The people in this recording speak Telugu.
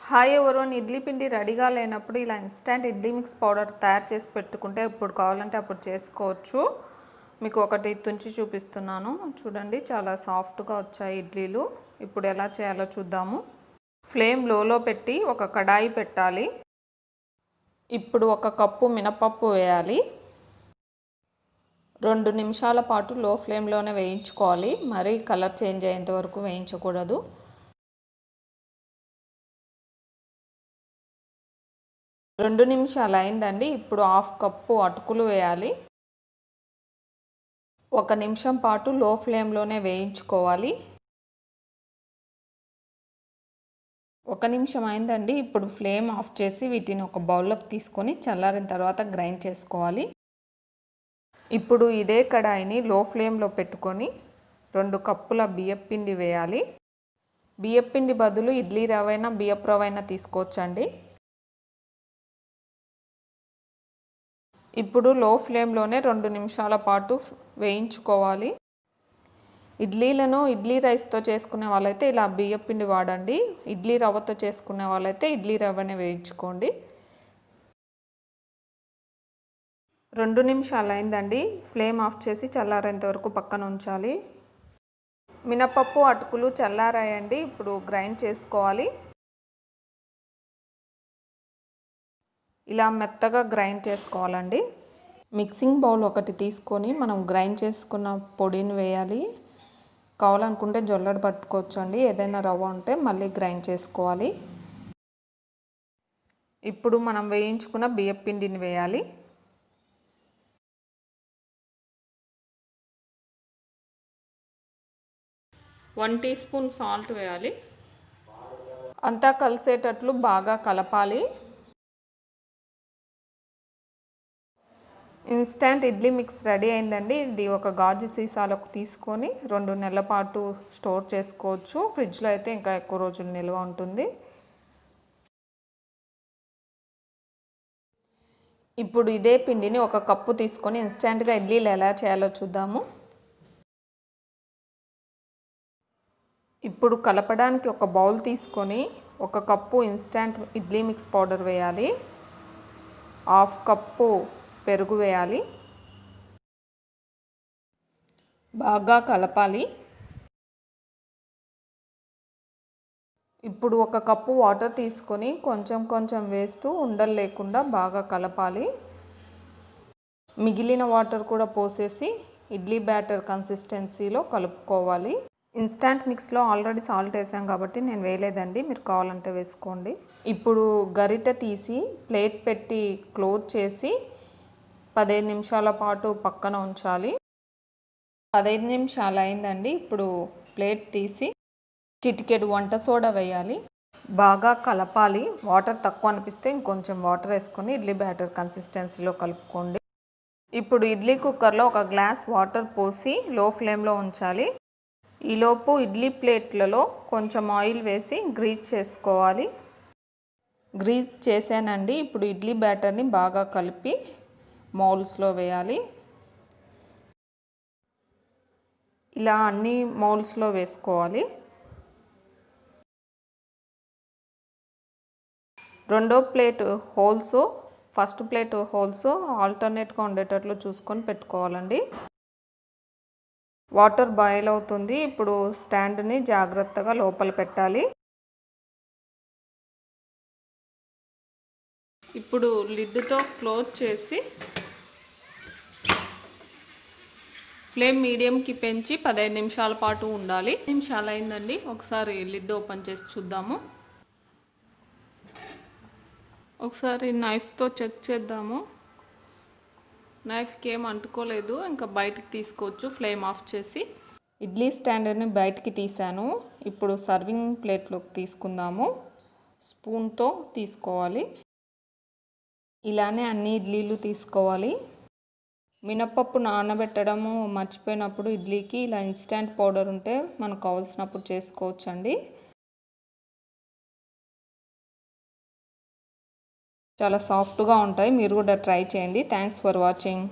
హాయ్ ఎవరోన్ ఇడ్లీ పిండి రెడీగా లేనప్పుడు ఇలా ఇన్స్టంట్ ఇడ్లీ మిక్స్ పౌడర్ తయారు చేసి పెట్టుకుంటే ఇప్పుడు కావాలంటే అప్పుడు చేసుకోవచ్చు. మీకు ఒకటి తుంచి చూపిస్తున్నాను చూడండి, చాలా సాఫ్ట్గా వచ్చాయి ఇడ్లీలు. ఇప్పుడు ఎలా చేయాలో చూద్దాము. ఫ్లేమ్ లోలో పెట్టి ఒక కడాయి పెట్టాలి. ఇప్పుడు 1 కప్పు మినపప్పు వేయాలి. 2 నిమిషాల పాటు లో ఫ్లేమ్లోనే వేయించుకోవాలి, మరీ కలర్ చేంజ్ అయ్యేంత వరకు వేయించకూడదు. 2 నిమిషాలు అయిందండి. ఇప్పుడు 1/2 కప్పు అటుకులు వేయాలి. 1 నిమిషం పాటు లో ఫ్లేమ్లోనే వేయించుకోవాలి. 1 నిమిషం అయిందండి. ఇప్పుడు ఫ్లేమ్ ఆఫ్ చేసి వీటిని ఒక బౌల్లోకి తీసుకొని చల్లారిన తర్వాత గ్రైండ్ చేసుకోవాలి. ఇప్పుడు ఇదే కడాయిని లో ఫ్లేమ్లో పెట్టుకొని 2 కప్పుల బియ్యపు పిండి వేయాలి. బియ్యపు పిండి బదులు ఇడ్లీ రవైనా బియ్యపు రవైనా తీసుకోవచ్చండి. ఇప్పుడు లో ఫ్లేమ్లోనే 2 నిమిషాల పాటు వేయించుకోవాలి. ఇడ్లీలను ఇడ్లీ రైస్తో చేసుకునే వాళ్ళైతే ఇలా బియ్యపు పిండి వాడండి. ఇడ్లీ రవ్వతో చేసుకునే వాళ్ళైతే ఇడ్లీ రవ్వనే వేయించుకోండి. 2 నిమిషాలు అయిందండి. ఫ్లేమ్ ఆఫ్ చేసి చల్లారేంత వరకు పక్కన ఉంచాలి. మినపప్పు అటుకులు చల్లారాయండి. ఇప్పుడు గ్రైండ్ చేసుకోవాలి. ఇలా మెత్తగా గ్రైండ్ చేసుకోవాలండి. మిక్సింగ్ బౌల్ ఒకటి తీసుకొని మనం గ్రైండ్ చేసుకున్న పొడిని వేయాలి. కావాలనుకుంటే జొల్లడ పట్టుకోవచ్చు అండి. ఏదైనా రవ్వ ఉంటే మళ్ళీ గ్రైండ్ చేసుకోవాలి. ఇప్పుడు మనం వేయించుకున్న బియ్యపు పిండిని వేయాలి. వన్ టీ స్పూన్ సాల్ట్ వేయాలి. అంతా కలిసేటట్లు బాగా కలపాలి. ఇన్స్టంట్ ఇడ్లీ మిక్స్ రెడీ అయిందండి. ఇది ఒక గాజు సీసాలోకి తీసుకొని 2 నెలల పాటు స్టోర్ చేసుకోవచ్చు. ఫ్రిడ్జ్లో అయితే ఇంకా ఎక్కువ రోజులు నిల్వ ఉంటుంది. ఇప్పుడు ఇదే పిండిని 1 కప్పు తీసుకొని ఇన్స్టంట్గా ఇడ్లీలు ఎలా చేయాలో చూద్దాము. ఇప్పుడు కలపడానికి ఒక బౌల్ తీసుకొని 1 cup instant idli mix powder వేయాలి. 1/2 కప్పు పెరుగు వేయాలి. బాగా కలపాలి. ఇప్పుడు 1 కప్పు వాటర్ తీసుకొని కొంచెం కొంచెం వేస్తూ ఉండలు లేకుండా బాగా కలపాలి. మిగిలిన వాటర్ కూడా పోసేసి ఇడ్లీ బ్యాటర్ కన్సిస్టెన్సీలో కలుపుకోవాలి. ఇన్స్టంట్ మిక్స్లో ఆల్రెడీ సాల్ట్ వేసాం కాబట్టి నేను వేయలేదండి, మీరు కావాలంటే వేసుకోండి. ఇప్పుడు గరిటె తీసి ప్లేట్ పెట్టి క్లోజ్ చేసి 15 నిమిషాల పాటు పక్కన ఉంచాలి. 15 నిమిషాలు అయిందండి. ఇప్పుడు ప్లేట్ తీసి చిటికెడు వంట సోడా వేయాలి. బాగా కలపాలి. వాటర్ తక్కువ అనిపిస్తే ఇంకొంచెం వాటర్ వేసుకొని ఇడ్లీ బ్యాటర్ కన్సిస్టెన్సీలో కలుపుకోండి. ఇప్పుడు ఇడ్లీ కుక్కర్లో 1 గ్లాస్ వాటర్ పోసి లో ఫ్లేమ్లో ఉంచాలి. ఈలోపు ఇడ్లీ ప్లేట్లలో కొంచెం ఆయిల్ వేసి గ్రీజ్ చేసుకోవాలి. గ్రీజ్ చేశానండి. ఇప్పుడు ఇడ్లీ బ్యాటర్ని బాగా కలిపి మౌల్స్లో వేయాలి. ఇలా అన్ని మౌల్స్లో వేసుకోవాలి. రెండో plate holes, first plate holes ఆల్టర్నేట్గా ఉండేటట్లు చూసుకొని పెట్టుకోవాలండి. వాటర్ బాయిల్ అవుతుంది. ఇప్పుడు స్టాండ్ని జాగ్రత్తగా లోపల పెట్టాలి. ఇప్పుడు లిడ్తో క్లోజ్ చేసి ఫ్లేమ్ మీడియంకి పెంచి 15 నిమిషాల పాటు ఉండాలి. నిమిషాలు అయిందండి. ఒకసారి లిడ్ ఓపెన్ చేసి చూద్దాము. ఒకసారి నైఫ్తో చెక్ చేద్దాము. నైఫ్కి ఏం అంటుకోలేదు, ఇంకా బయటికి తీసుకోవచ్చు ఫ్లేమ్ ఆఫ్ చేసి. ఇడ్లీ స్టాండర్ని బయటికి తీసాను. ఇప్పుడు సర్వింగ్ ప్లేట్లోకి తీసుకుందాము. స్పూన్తో తీసుకోవాలి. ఇలానే అన్ని ఇడ్లీలు తీసుకోవాలి. మినపప్పు నానబెట్టడము మర్చిపోయినప్పుడు ఇడ్లీకి ఇలా ఇన్స్టంట్ పౌడర్ ఉంటే మనకు కావాల్సినప్పుడు చేసుకోవచ్చండి. చాలా సాఫ్ట్గా ఉంటాయి. మీరు కూడా ట్రై చేయండి. Thanks for watching.